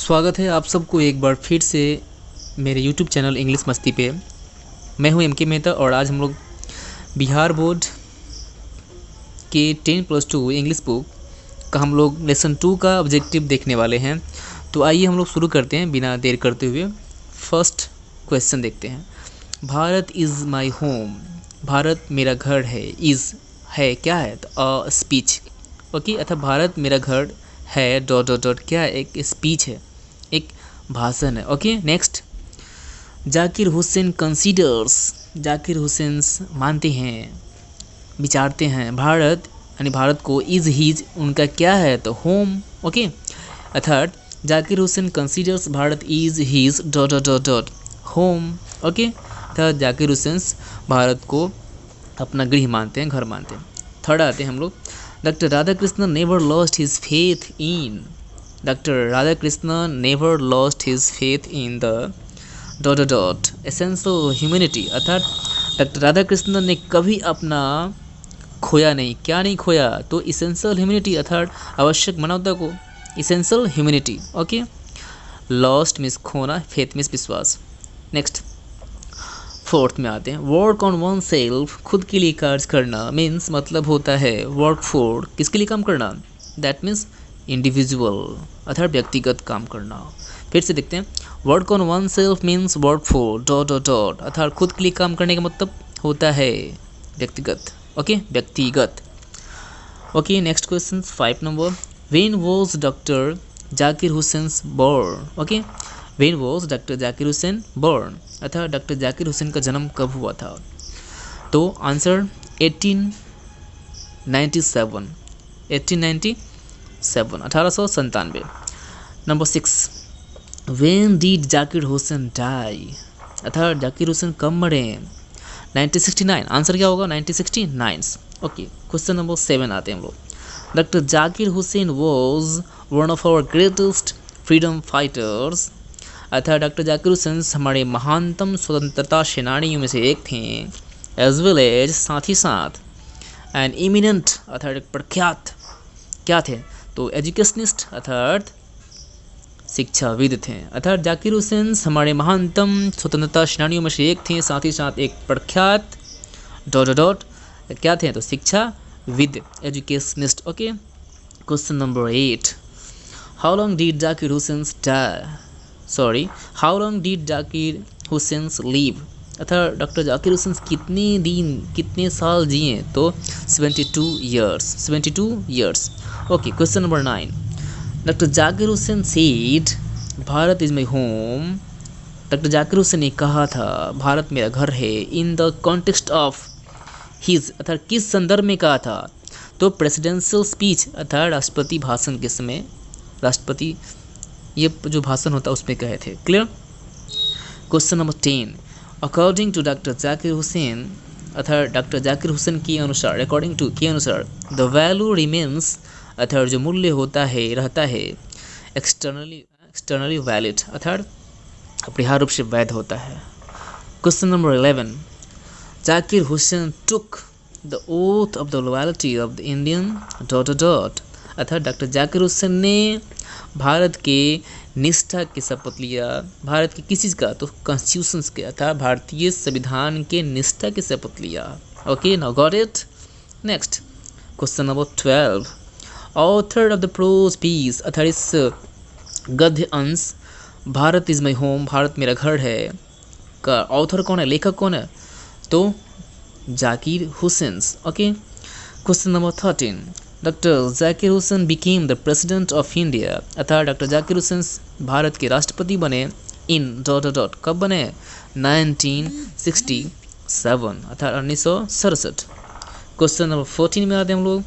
स्वागत है आप सबको एक बार फिर से मेरे YouTube चैनल इंग्लिश मस्ती पे। मैं हूं MK मेहता और आज हम लोग बिहार बोर्ड के 10+2 इंग्लिश बुक का हम लोग लेसन 2 का ऑब्जेक्टिव देखने वाले हैं। तो आइए हम लोग शुरू करते हैं बिना देर करते हुए। फर्स्ट क्वेश्चन देखते हैं। Bharat is my home. Bharat मेरा घर है। इज़ है क्या है, तो स्पीच। ओके, अतः भारत मेरा घर है डॉट डॉट डॉट क्या है, एक स्पीच है, एक भाषण है। Okay, next. Zakir Hussain considers. Zakir Hussain मानते हैं, विचारते हैं भारत यानी भारत को इज़ हीज उनका क्या है, तो home. Okay, third, Zakir Hussain considers Bharat is his dot dot dot dot home. Okay, third, Zakir Hussain Bharat को अपना गृह मानते हैं, घर मानते हैं। थर्ड आते हैं हम लोग। Doctor Radhakrishnan never lost his faith in. Doctor Radhakrishnan never lost his faith in the dot dot dot essential humanity. अर्थात डॉक्टर राधाकृष्णन ने कभी अपना खोया नहीं, क्या नहीं खोया, तो इसेंशियल ह्यूमैनिटी अर्थात आवश्यक मानवता को, essential humanity. Okay, lost miss खोना, फेथ मिस विश्वास। नेक्स्ट, फोर्थ में आते हैं। वर्क ऑन वन सेल्फ, खुद के लिए कार्य करना, मीन्स मतलब होता है वर्क फॉर, किसके लिए काम करना, दैट मीन्स इंडिविजुअल अर्थात व्यक्तिगत काम करना। फिर से देखते हैं। Work on one self means work for dot dot dot अर्थात खुद के लिए काम करने का मतलब होता है व्यक्तिगत। ओके, व्यक्तिगत। Okay, next question 5 number. When was doctor Zakir Hussain born. Okay, when was doctor Zakir Hussain born अर्थात डॉक्टर जाकिर हुसैन का जन्म कब हुआ था, तो answer 1897, 1897। Number 6, when did Zakir Hussain die अर्थात जाकिर हुसैन कब मरे, 1969। आंसर क्या होगा, 1969। ओके, क्वेश्चन नंबर 7 आते हैं हम लोग। Doctor Zakir Hussain was one of our greatest freedom fighters अर्थात डॉक्टर जाकिर हुसैन हमारे महानतम स्वतंत्रता सेनानियों में से एक थे। एज वेल एज साथ ही साथ एन इमिनेंट अर्थात एक प्रख्यात क्या थे, तो एजुकेशनिस्ट अर्थात शिक्षाविद थे। अर्थात जाकिर हुसैन हमारे महानतम स्वतंत्रता सेनानियों में से एक थे, साथ ही साथ एक प्रख्यात डॉट डॉट डॉट क्या थे, तो शिक्षाविद, educationist. Okay, question number 8। How long did Zakir Hussain how long did Zakir Hussain live अर्थात डॉक्टर जाकिर हुसैन कितने दिन कितने साल जिए, तो 72 years. Okay, question number 9। Doctor Zakir Hussain said Bharat is my home. Doctor Zakir Hussain ने कहा था भारत मेरा घर है, in the context of his अर्थात किस संदर्भ में कहा था, तो प्रेसिडेंशियल स्पीच अर्थात राष्ट्रपति भाषण के समय, राष्ट्रपति ये जो भाषण होता है उसमें कहे थे। Clear. Question number 10। According to doctor Zakir Hussain अर्थात डॉक्टर जाकिर हुसैन के अनुसार, अकॉर्डिंग टू के अनुसार, द वैल्यू रिमेन्स अर्थात जो मूल्य होता है रहता है एक्सटर्नली वैलिड अर्थात अपरिहार्य रूप से वैध होता है। Question number 11। Zakir Hussain took the oath of the loyalty of the Indian dot dot अर्थात डॉक्टर जाकिर हुसैन ने भारत के निष्ठा की शपथ लिया, भारत के किस चीज़ का, तो कॉन्स्टिट्यूशंस के अर्थात भारतीय संविधान के निष्ठा की शपथ लिया। Okay, now got it. Next, question number 12। Author of the prose piece अर्थात इस गद्य अंश Bharat is my home, Bharat मेरा घर है का ऑथर कौन है, लेखक कौन है, तो Zakir Hussain. Okay, question number 13। Doctor Zakir Hussain became the president of India अर्थात डॉक्टर जाकिर हुसैन भारत के राष्ट्रपति बने, इन डॉट डॉट कब बने, 1967 अर्थात 1967। क्वेश्चन नंबर 14 में आते हैं हम लोग।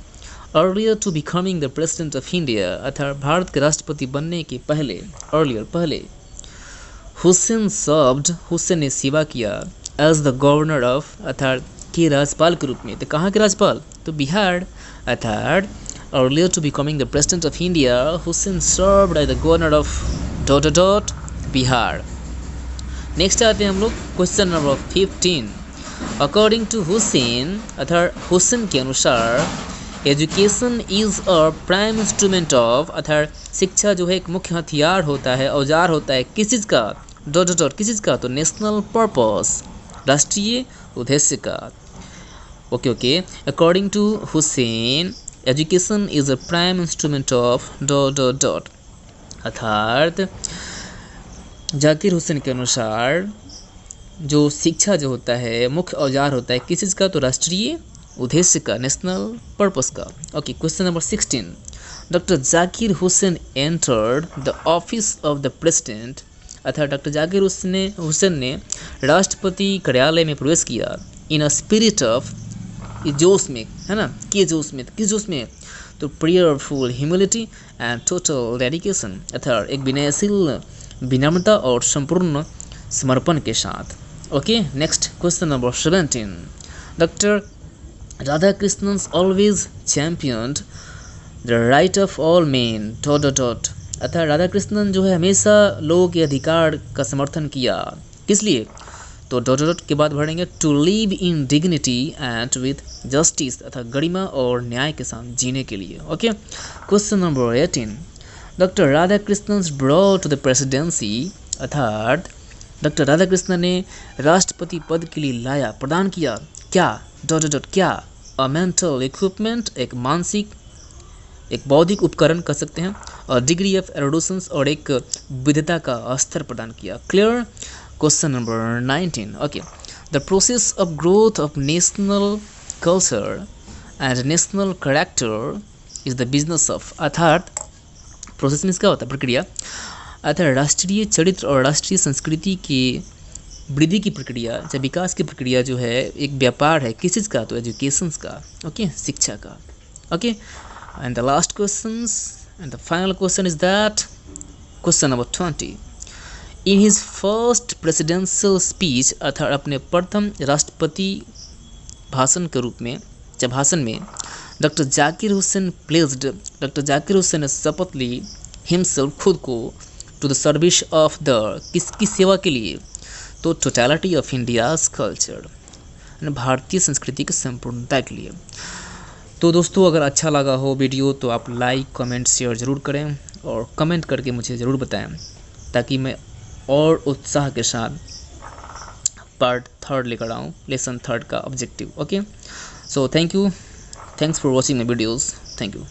Earlier to becoming the president of India अर्थात भारत के राष्ट्रपति बनने के पहले, अर्लियर पहले, हुसैन सर्व्ड हुसैन ने सेवा किया एज द गवर्नर ऑफ अर्थात के राज्यपाल के रूप में, तो कहाँ के राज्यपाल, तो बिहार अर्थात earlier to becoming the president of India Hussain served as the governor of dot dot Bihar. Next आते हैं हम लोग question number 15। According to Hussain अर्थात हुसैन के अनुसार education is a prime instrument of, अर्थात शिक्षा जो है एक मुख्य हथियार होता है, औजार होता है किस चीज़ का, डॉट डॉट डॉट, किस चीज़ का, तो नेशनल पर्पस, राष्ट्रीय उद्देश्य का। Okay okay, according to Hussain education is a prime instrument of dot dot dot, अर्थात जाकिर हुसैन के अनुसार जो शिक्षा जो होता है मुख्य औजार होता है किस चीज़ का, तो राष्ट्रीय उद्देश्य का, नेशनल पर्पस का। Okay, question number 16, doctor Zakir Hussain entered the office of the president, अर्थात डॉक्टर जाकिर हुसैन ने राष्ट्रपति कार्यालय में प्रवेश किया इन अ स्पिरिट ऑफ, जोश में, है ना, किस जोश में, तो prayerful humility and total dedication, अर्थात एक विनयशील विनम्रता और संपूर्ण समर्पण के साथ। Okay, next question number 17, doctor Radhakrishnan always championed the right of all men dot dot dot, अर्थात राधाकृष्णन जो है हमेशा लोगों के अधिकार का समर्थन किया, किस लिए, तो डॉट डॉट के बाद भरेंगे to live in dignity and with justice, अर्थात गरिमा और न्याय के साथ जीने के लिए। Okay, question number 18, doctor Radhakrishnan brought to the presidency, अर्थात डॉक्टर राधाकृष्णन ने राष्ट्रपति पद के लिए लाया, प्रदान किया, क्या, डॉट डॉट डॉट, क्या, अ मेंटल इक्विपमेंट, एक मानसिक, एक बौद्धिक उपकरण कह सकते हैं, और डिग्री ऑफ एरुडिशन, और एक विद्वता का स्तर प्रदान किया। Clear. Question number 19, okay, the process of growth of national culture and national character is the business of, अर्थात प्रोसेस मीन्स क्या होता है, प्रक्रिया, अर्थात राष्ट्रीय चरित्र और राष्ट्रीय संस्कृति की वृद्धि की प्रक्रिया या विकास की प्रक्रिया जो है एक व्यापार है, किस चीज़ का, तो एजुकेशन का। ओके, शिक्षा का। Okay, and the last questions and the final question is that question number 20, in his first presidential speech, अर्थात अपने प्रथम राष्ट्रपति भाषण के रूप में या भाषण में, doctor Zakir Hussain placed, doctor Zakir Hussain ने शपथ ली हिमसेल्फ, खुद को, to the service of the, किसकी सेवा के लिए, तो टोटलिटी ऑफ इंडियाज़ कल्चर, भारतीय संस्कृति की संपूर्णता के लिए। तो दोस्तों अगर अच्छा लगा हो वीडियो तो आप लाइक कमेंट शेयर ज़रूर करें और कमेंट करके मुझे ज़रूर बताएं ताकि मैं और उत्साह के साथ पार्ट 3 लेकर आऊँ, लेसन 3 का objective. Okay, so thank you, thanks for watching my videos, thank you.